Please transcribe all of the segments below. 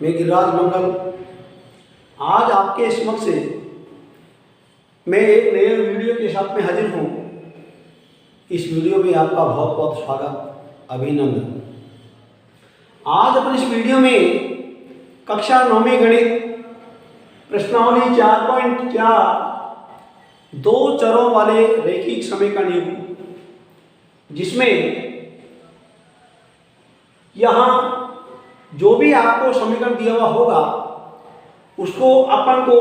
मैं गिरिराज मंगल आज आपके समक्ष से मैं एक नए वीडियो के साथ में हाजिर हूँ। इस वीडियो में आपका बहुत बहुत स्वागत, अभिनंदन। आज अपन इस वीडियो में कक्षा 9वीं गणित प्रश्नावली 4.4 दो चरों वाले रैखिक समीकरण युग्म, जिसमें यहाँ जो भी आपको समीकरण दिया हुआ होगा उसको अपन को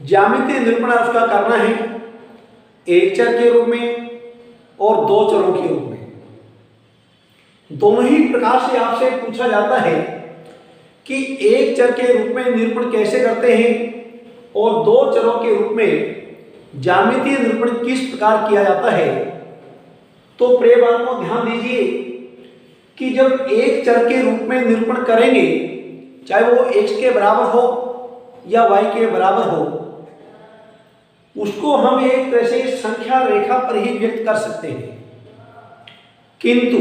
ज्यामितीय निरूपण उसका करना है, एक चर के रूप में और दो चरों के रूप में। दोनों ही प्रकार से आपसे पूछा जाता है कि एक चर के रूप में निरूपण कैसे करते हैं और दो चरों के रूप में ज्यामितीय निरूपण किस प्रकार किया जाता है। तो प्रिय बालकों, ध्यान दीजिए कि जब एक चर के रूप में निरूपण करेंगे, चाहे वो x के बराबर हो या y के बराबर हो, उसको हम एक तरह से संख्या रेखा पर ही व्यक्त कर सकते हैं। किंतु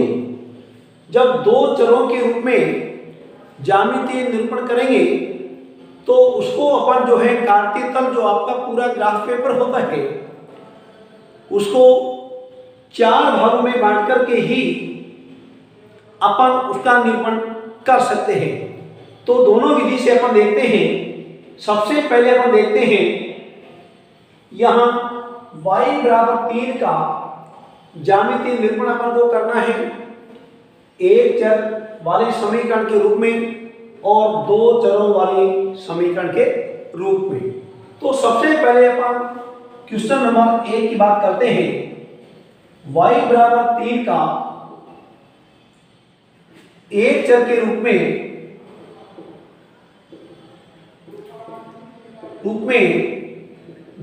जब दो चरों के रूप में ज्यामितीय निरूपण करेंगे तो उसको अपन जो है कार्तीय तल, जो आपका पूरा ग्राफ पेपर होता है, उसको चार भागों में बांट करके ही अपन उसका निरूपण कर सकते हैं। तो दोनों विधि से अपन देखते हैं। सबसे पहले अपन देखते हैं यहाँ y बराबर 3 का ज्यामितीय निरूपण अपन को करना है एक चर वाले समीकरण के रूप में और दो चरों वाले समीकरण के रूप में। तो सबसे पहले अपन क्वेश्चन नंबर 1 की बात करते हैं। y बराबर 3 का एक चर के रूप में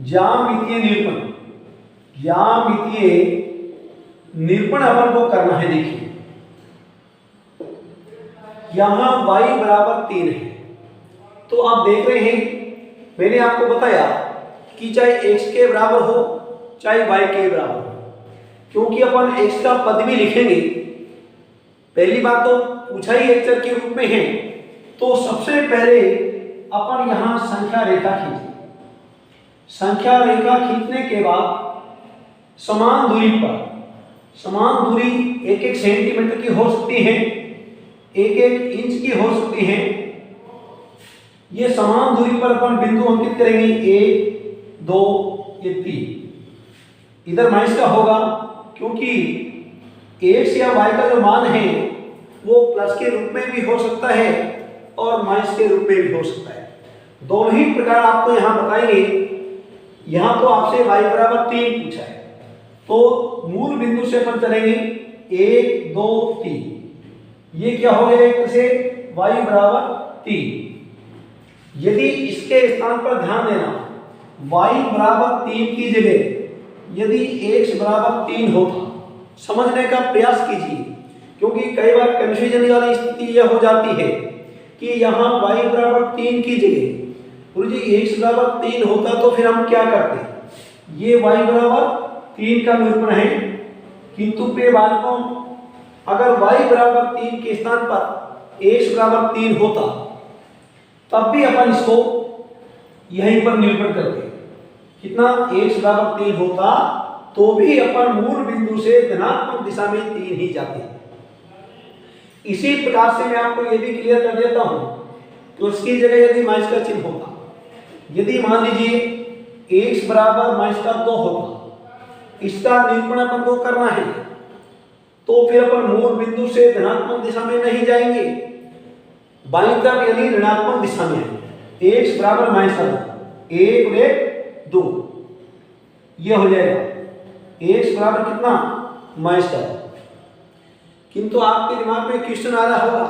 ज्यामितीय निरूपण अपन को करना है। देखिए यहां y बराबर 3 है, तो आप देख रहे हैं मैंने आपको बताया कि चाहे x के बराबर हो चाहे y के बराबर हो, क्योंकि अपन x का पद भी लिखेंगे। पहली बात तो पूछा ही एक चर के रूप में है, तो सबसे पहले अपन यहां संख्या रेखा खींचें। संख्या रेखा खींचने के बाद समान दूरी पर, समान दूरी 1-1 सेंटीमीटर की हो सकती है, 1-1 इंच की हो सकती है। ये समान दूरी पर अपन बिंदु अंकित करेंगे 1, 2, ये 3। इधर माइनस का होगा क्योंकि x या y का जो मान है वो प्लस के रूप में भी हो सकता है और माइनस के रूप में भी हो सकता है। दोनों ही प्रकार आपको यहाँ बताएंगे। यहाँ तो आपसे y बराबर 3 पूछा है, तो मूल बिंदु से अपन चलेंगे 1, 2, 3। ये क्या हो गया एक तरह से y बराबर 3। यदि इसके स्थान पर ध्यान देना, y बराबर 3 की जगह यदि x बराबर 3 होता, समझने का प्रयास कीजिए, क्योंकि कई बार कंफ्यूजन वाली स्थिति यह हो जाती है कि यहाँ y बराबर 3 की जगह गुरु जी x बराबर 3 होता तो फिर हम क्या करते। ये y बराबर 3 का निरूपण है, किंतु प्रिय बालकों, अगर y बराबर 3 के स्थान पर x बराबर 3 होता तब भी अपन इसको यहीं पर निरूपण करते। कितना x बराबर 3 होता तो भी अपन मूल बिंदु से धनात्मक दिशा में 3 ही जाते हैं। इसी प्रकार से मैं आपको यह भी क्लियर कर देता हूं कि उसकी जगह यदि माइनस का चिन्ह होता, यदि मान लीजिए x बराबर माइनस का 2 होता, इसका निरूपण अपन को करना है, तो फिर अपन मूल बिंदु से धनात्मक दिशा में नहीं जाएंगे, बाईं तरफ यानी ऋणात्मक दिशा में x बराबर माइनस का 2, 1 और 1 2, ये हो जाएगा x बराबर कितना माइनस का 2। किंतु आपके दिमाग में क्वेश्चन आ रहा होगा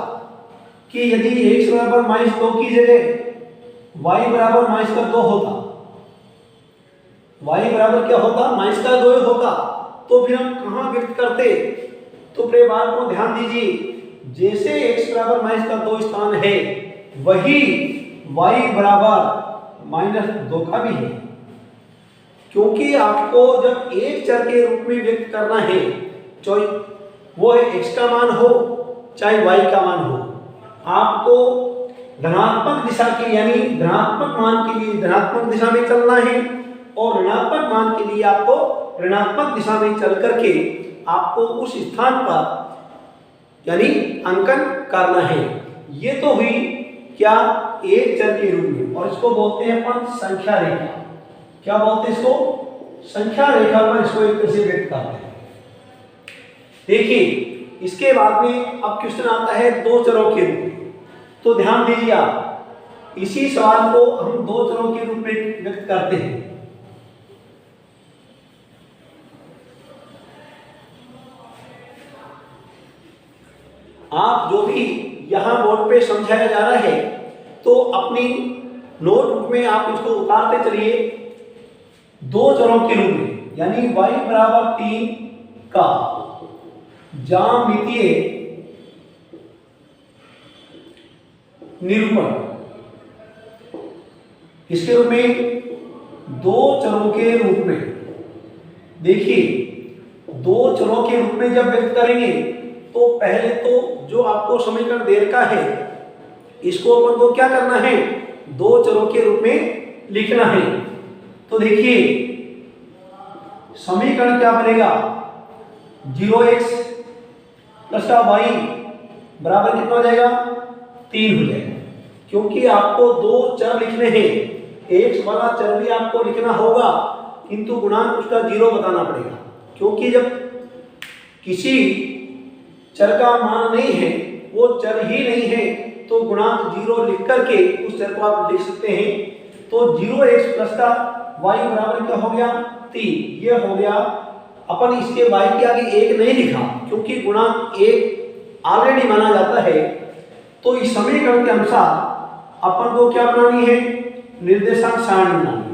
कि यदि x बराबर माइनस 2 की जगह y बराबर माइनस का 2 होता, y बराबर क्या होता माइनस का 2 होता, तो फिर हम कहां व्यक्त करते। तो प्रिय बात को ध्यान दीजिए, जैसे x बराबर माइनस का 2 स्थान है वही y बराबर माइनस 2 का भी है, क्योंकि आपको जब एक चर के रूप में व्यक्त करना है, चाहे वो x का मान हो चाहे y का मान हो, आपको धनात्मक दिशा के यानी धनात्मक मान के लिए धनात्मक दिशा में चलना है और ऋणात्मक मान के लिए आपको ऋणात्मक दिशा में चल करके आपको उस स्थान पर यानी अंकन करना है। ये तो हुई क्या, एक चर के रूप में, और इसको बोलते हैं अपन संख्या रेखा। क्या बोलते हैं इसको? संख्या रेखा पर इसको एक तरह से व्यक्त करते हैं। देखिए इसके बाद में अब क्वेश्चन आता है दो चरों के रूप में। तो ध्यान दीजिए आप, इसी सवाल को हम दो चरों के रूप में व्यक्त करते हैं। आप जो भी यहां बोर्ड पे समझाया जा रहा है तो अपनी नोटबुक में आप इसको उतारते चलिए दो चरों के रूप में, यानी y बराबर 3 का ज्यामितीय निरूपण, इसके रूप में दो चरों के रूप में। देखिए दो चरों के रूप में जब व्यक्त करेंगे तो पहले तो जो आपको समीकरण दे रखा है इसको अपन को क्या करना है, दो चरों के रूप में लिखना है। तो देखिए समीकरण क्या बनेगा, 0x प्लस का y बराबर कितना हो जाएगा, 3 हो जाएगा। क्योंकि आपको दो चर लिखने हैं, x वाला चर भी आपको लिखना होगा किंतु गुणांक उसका 0 बताना पड़ेगा। क्योंकि जब किसी चर का मान नहीं है, वो चर ही नहीं है, तो गुणांक 0 लिख करके उस चर को आप लिख सकते हैं। तो 0x प्लस का y बराबर क्या हो गया, 3। ये हो गया। अपन इसके y के आगे 1 नहीं लिखा क्योंकि गुणांक 1 ऑलरेडी माना जाता है। तो इस समीकरण के अनुसार अपन को क्या बनानी है, निर्देशांक सारणी बनानी है।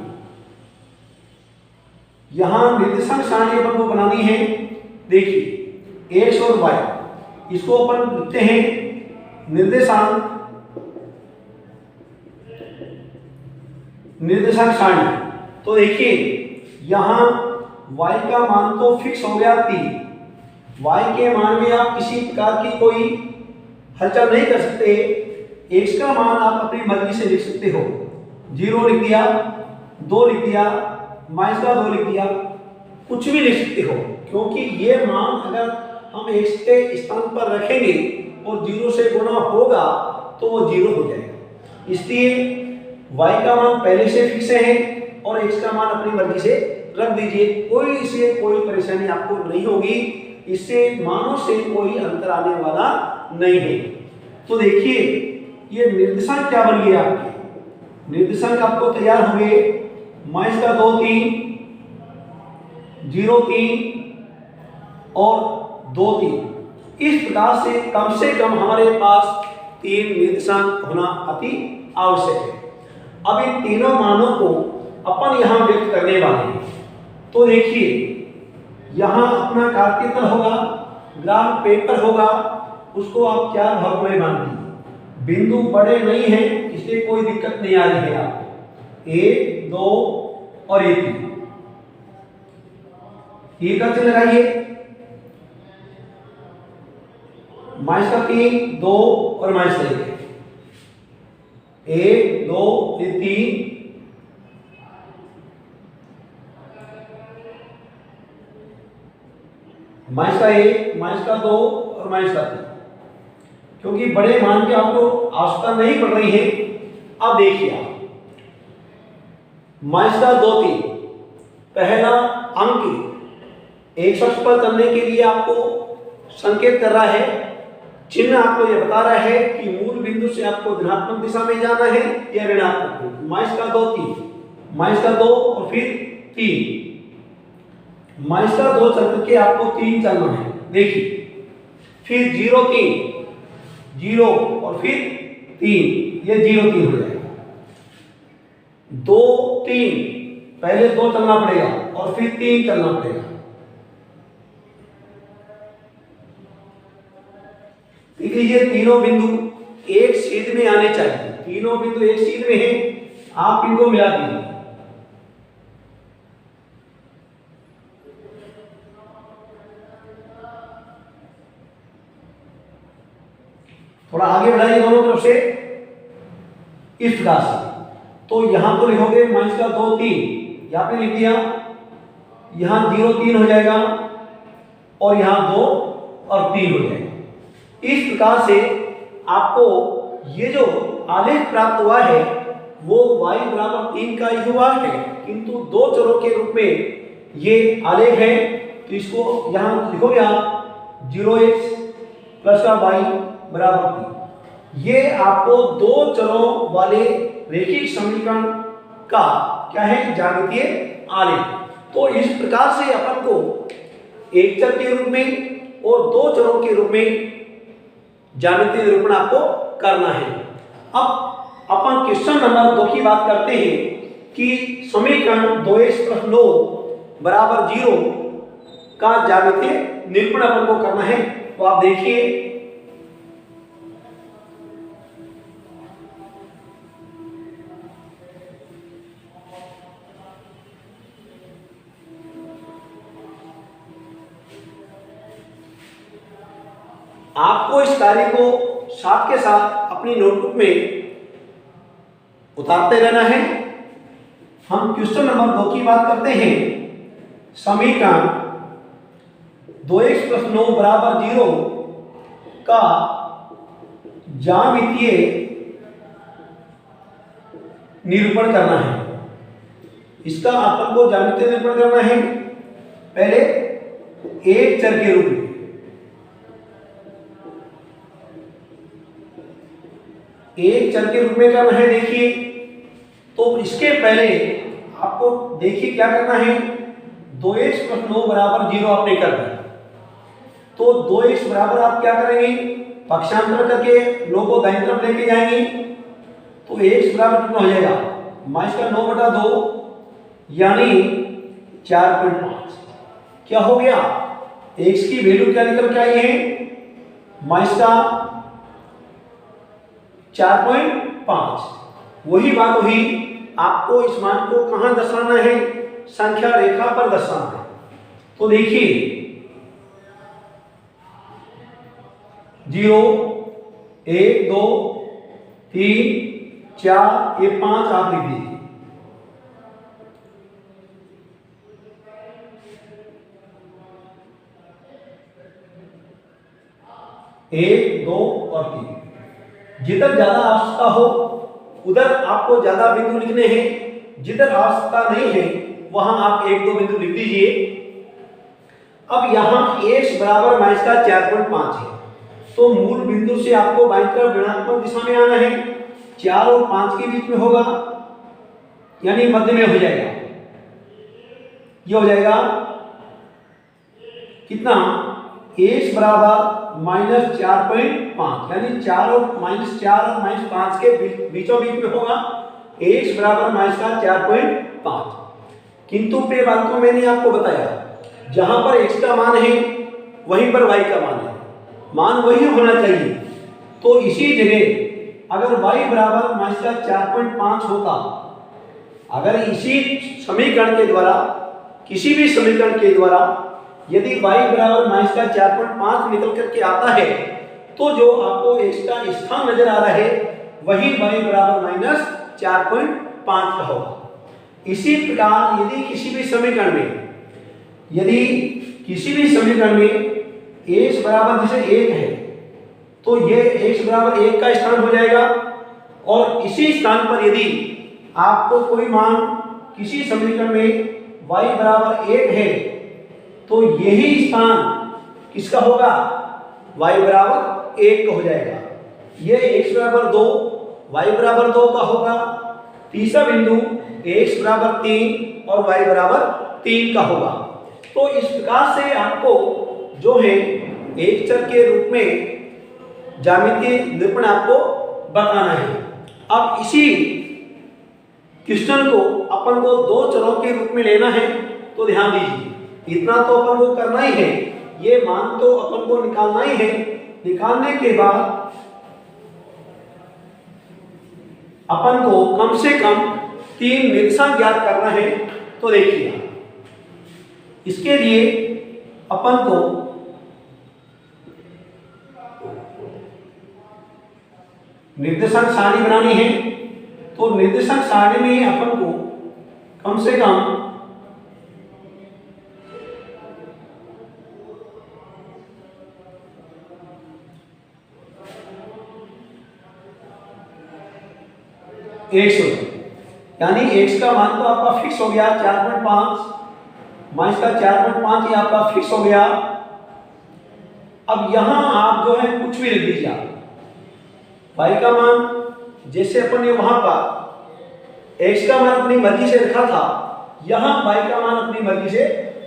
यहां निर्देशांक सारणी अपन को बनानी है। देखिए x और y इसको अपन लिखते हैं निर्देशांक सारणी। तो देखिए यहां y का मान तो फिक्स हो गया 3। y के मान में आप किसी प्रकार की कोई हलचल नहीं कर सकते। x का मान आप अपनी मर्जी से लिख सकते हो, 0 लिख दिया, 2 लिख दिया, माइनस का 2 लिख दिया, कुछ भी लिख सकते हो। क्योंकि ये मान अगर हम x के स्थान पर रखेंगे और 0 से गुणा होगा तो वो 0 हो जाएगा। इसलिए y का मान पहले से फिक्स है और x का मान अपनी मर्जी से रख दीजिए। कोई इससे कोई परेशानी आपको नहीं होगी, इससे मानों से कोई अंतर आने वाला नहीं है। तो देखिए ये निर्देशांक क्या बन गया आपके, निर्देशांक आपको तैयार हो गए, माइनस का 2 3, 0 3 और 2 3। इस प्रकार से कम हमारे पास 3 निर्देशांक होना अति आवश्यक है। अब इन तीनों मानों को अपन यहां व्यक्त करने वाले हैं। तो देखिए यहां अपना कार्यतल होगा, ग्राफ पेपर होगा, उसको आप 4 भागों में बांट दीजिए। बिंदु बड़े नहीं है इसलिए कोई दिक्कत नहीं आ रही है आपको। 1 2 और 3 ये का चिन्ह लगाइए, माइनस का 3 2 और माइनस का 1 2 3 माइनस का 1 माइनस का 2 और माइनस का 3। क्योंकि बड़े मान की आपको आवश्यकता नहीं पड़ रही है। अब देखिए आप माइनस का 2 3 पहला अंक एक अक्ष पर चलने के लिए आपको संकेत कर रहा है, चिन्ह आपको यह बता रहा है कि मूल बिंदु से आपको धनात्मक दिशा में जाना है या ऋणात्मक। माइनस का 2 3 माइनस का 2 और फिर 3, माइनस का 2 चल करके आपको 3 चलना है। देखिए फिर 0 3 0 और फिर 3, ये 0 3 हो जाएगा। 2 3 पहले 2 चलना पड़ेगा और फिर 3 चलना पड़ेगा। देखिए ये तीनों बिंदु एक सीध में आने चाहिए। तीनों बिंदु एक सीध में हैं, आप इनको मिला दीजिए। थोड़ा आगे बढ़ाइए दोनों तरफ से। इस प्रकार से। तो यहाँ तो लिखोगे माइनस का 2 3, यहाँ पे लिख दिया, यहाँ 0 3 हो जाएगा और यहाँ 2 और 3 हो जाएगा। इस प्रकार से आपको ये जो आलेख प्राप्त हुआ है वो y बराबर 3 का ही हुआ है, किंतु दो चरों के रूप में ये आलेख है। तो इसको यहाँ लिखोगे आप 0x प्लस का y बराबर 3। ये आपको दो चरों वाले रैखिक समीकरण का क्या है, ज्यामितीय आलेख। तो इस प्रकार से अपन को एक चर के रूप में और दो चरों के रूप में ज्यामितीय निरूपण आपको करना है। अब अपन क्वेश्चन नंबर 2 की बात करते हैं कि समीकरण 2x + 9 बराबर 0 का ज्यामितीय निरूपण अपन को करना है। तो आप देखिए, आपको इस कार्य को साथ के साथ अपनी नोटबुक में उतारते रहना है। हम क्वेश्चन नंबर 2 की बात करते हैं। समीकरण 2x + 9 बराबर 0 का ज्यामितीय निरूपण करना है। इसका अपन को ज्यामितीय निरूपण करना है पहले एक चर के रूप में। एक चर के रूप में करना है। देखिए, तो इसके पहले आपको देखिए क्या करना है, 2x + 9 बराबर 0 आपने कर दिया। तो 2x बराबर आप क्या करेंगे, पक्षांतर करके 9 को दाईं तरफ लेके जाएंगे। तो x बराबर कितना हो जाएगा, -9/2 यानी 4.5। क्या हो गया, x की वैल्यू क्या निकल के आई है, -4.5। वही बात हुई, आपको इस मान को कहां दर्शाना है, संख्या रेखा पर दर्शाना है। तो देखिए 0 1 2 3 4 ये 5 आप लिख दीजिए। एक, दो और 3। जिधर ज्यादा आवश्यकता हो उधर आपको ज्यादा बिंदु लिखने हैं, जिधर आवश्यकता नहीं है वहां आप 1-2 बिंदु लिख दीजिए। अब यहां x बराबर -4.5 है, तो मूल बिंदु से आपको बाईं तरफ ऋणात्मक दिशा में आना है। 4 और 5 के बीच में होगा, यानी मध्य में हो जाएगा। ये हो जाएगा कितना, x बराबर -4.5, यानी 4 और -5 के बीचों बीच में होगा। x बराबर -4.5। किंतु पे बात को मैंने आपको बताया, जहां पर x का मान है वहीं पर y का मान है, मान वही होना चाहिए। तो इसी जगह अगर y बराबर -4.5 होता, अगर इसी समीकरण के द्वारा, किसी भी समीकरण के द्वारा यदि y बराबर -4.5 निकल करके आता है, तो जो आपको x का स्थान नजर आ रहा है वही y बराबर -4.5 का होगा। इसी प्रकार यदि किसी भी समीकरण में x बराबर जैसे 1 है, तो ये x बराबर 1 का स्थान हो जाएगा। और इसी स्थान पर यदि आपको कोई मान किसी समीकरण में y बराबर 1 है, तो यही स्थान किसका होगा, y बराबर 1 का हो जाएगा। ये x बराबर 2 y बराबर 2 का होगा। तीसरा बिंदु x बराबर 3 और y बराबर 3 का होगा। तो इस प्रकार से आपको जो है एक चर के रूप में ज्यामितीय निरूपण आपको बताना है। अब इसी क्वेश्चन को अपन को दो चरों के रूप में लेना है। तो ध्यान दीजिए, इतना तो अपन को करना ही है, ये मान तो अपन को निकालना ही है। निकालने के बाद अपन को कम से कम 3 निर्देशांक ज्ञात करना है। तो देखिए, इसके लिए अपन को निर्देशांक सारणी बनानी है। तो निर्देशांक सारणी में अपन को कम से कम x यानी x का मान तो आपका फिक्स हो गया 4.5 माइनस का 4.5 ये आपका फिक्स हो गया। अब यहां आप जो है कुछ भी लिख दीजिए आप y का मान जैसे अपन ने वहां पर x का मान अपनी मर्जी से रखा था, यहां y का मान अपनी मर्जी से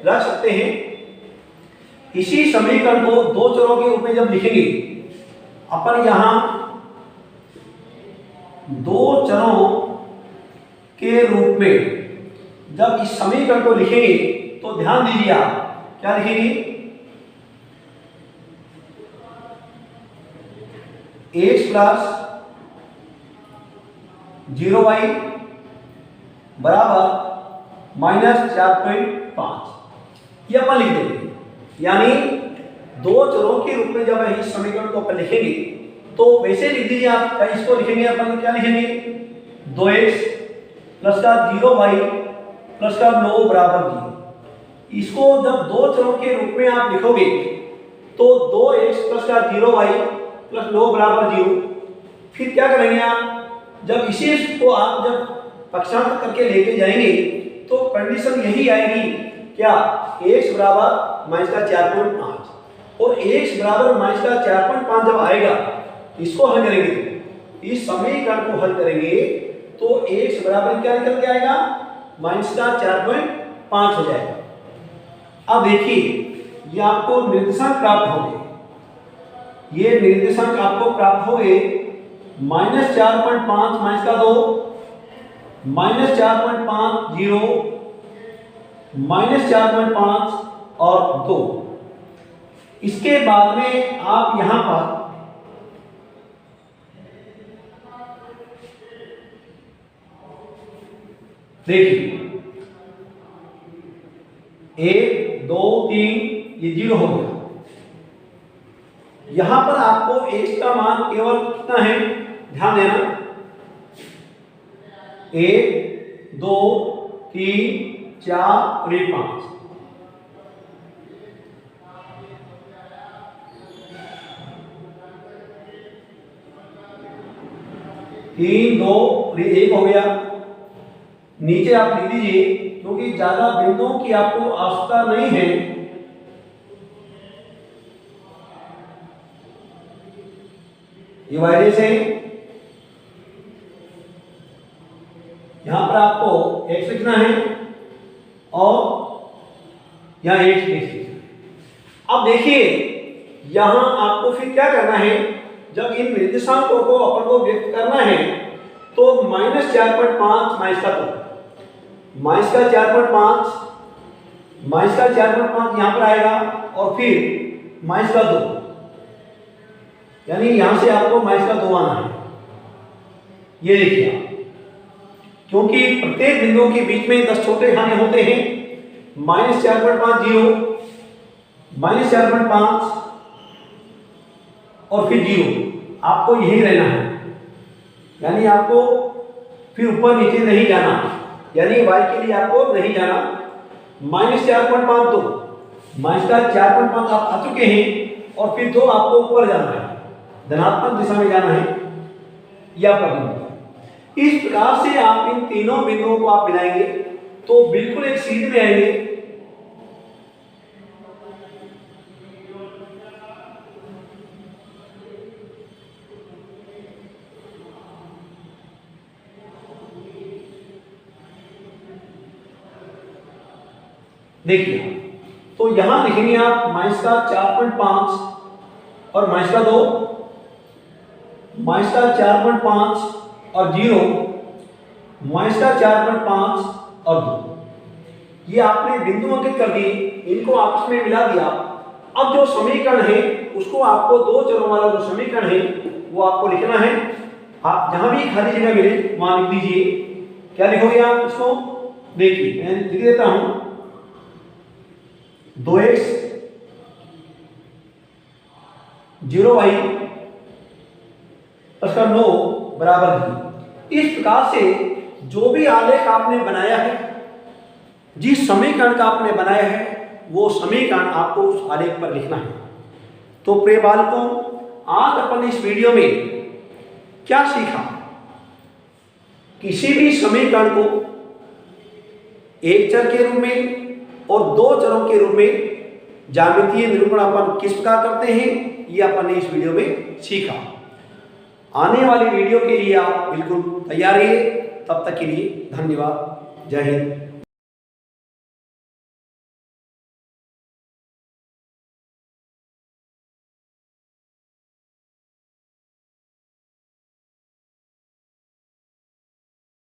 रख सकते हैं। इसी समीकरण को दो चरों के रूप में जब लिखेंगे अपन, यहां दो चरों के रूप में जब इस समीकरण को लिखेंगे तो ध्यान दीजिए आप क्या लिखेंगे, x प्लस 0y बराबर माइनस 4.5 ये अपन लिख देंगे। यानी दो चरों के रूप में जब इस समीकरण को अपन लिखेंगे तो वैसे लिख दीजिए आप। इसको लिखेंगे अपन क्या लिखेंगे, 2x प्लस का 0y प्लस का 9 बराबर 0। इसको जब दो चरों के रूप में आप लिखोगे तो 2x प्लस का 0y प्लस 9 बराबर 0। फिर क्या करेंगे आप, जब इसी को आप जब पक्षांतर करके लेके जाएंगे तो कंडीशन यही आएगी क्या, x बराबर माइनस का 4.5 और x बराबर माइनस का 4.5 जब आएगा इसको हल करेंगे, इस समीकरण को हल करेंगे तो x बराबर क्या निकल के आएगा, माइनस का 4.5 हो जाएगा। अब देखिए ये आपको निर्देशांक प्राप्त हो गए, ये निर्देशांक आपको प्राप्त हो गए माइनस 4.5 माइनस का 2 माइनस 4.5 0 माइनस 4.5 और 2। इसके बाद में आप यहां पर देखिए 1 2 3 ये 0 हो गया। यहां पर आपको x का मान केवल कितना है ध्यान देना, 1 2 3 4 और 5। तीन दो एक हो गया। नीचे आप लिख दीजिए क्योंकि ज्यादा बिंदुओं की आपको आवश्यकता नहीं है। डिवाइडेड से यहां पर आपको x लिखना है और यहां x लिखना है। अब देखिए यहां आपको फिर क्या करना है, जब इन निर्देशांकों को अपन को व्यक्त करना है तो माइनस 4.5 माइनस का 2 माइनस का 4.5 माइनस का 4.5 यहां पर आएगा और फिर माइनस का 2, यानी यहां से आपको माइनस का 2 आना है। ये देखिए क्योंकि प्रत्येक बिंदुओं के बीच में 10 छोटे खाने होते हैं, माइनस 4.5 0 माइनस 4.5 और फिर 0 आपको यही रहना है, यानी आपको फिर ऊपर नीचे नहीं जाना, यानी y के लिए आपको नहीं जाना। माइनस 4.5 2 माइनस का 4.5 आप आ चुके हैं और फिर 2 आपको ऊपर जाना है, धनात्मक दिशा में जाना है या पर। इस प्रकार से आप इन तीनों बिंदुओं को आप मिलाएंगे तो बिल्कुल एक सीधे में आएंगे। देखिए तो यहां लिखेंगे आप माइनस का 4.5 और माइनस का 2 माइनस का 4.5 और 0 माइनस का 4.5 और 2। ये आपने बिंदु अंकित कर दिए, इनको आपस में मिला दिया। अब जो समीकरण है उसको आपको दो चरों वाला जो समीकरण है वो आपको लिखना है। आप जहां भी खाली जगह मिले वहां लिख दीजिए। क्या लिखोगे आप इसको, देखिए मैं लिख देता हूं 2x 0y प्लस का 9 बराबर 0। इस प्रकार से जो भी आलेख आपने बनाया है, जिस समीकरण का आपने बनाया है, वो समीकरण आपको उस आलेख पर लिखना है। तो प्रिय बालकों, आज अपन इस वीडियो में क्या सीखा? किसी भी समीकरण को एक चर के रूप में और दो चरों के रूप में ज्यामितीय निरूपण अपन किस प्रकार करते हैं, ये अपन ने इस वीडियो में सीखा। आने वाली वीडियो के लिए आप बिल्कुल तैयार रहिए। तब तक के लिए धन्यवाद। जय हिंद।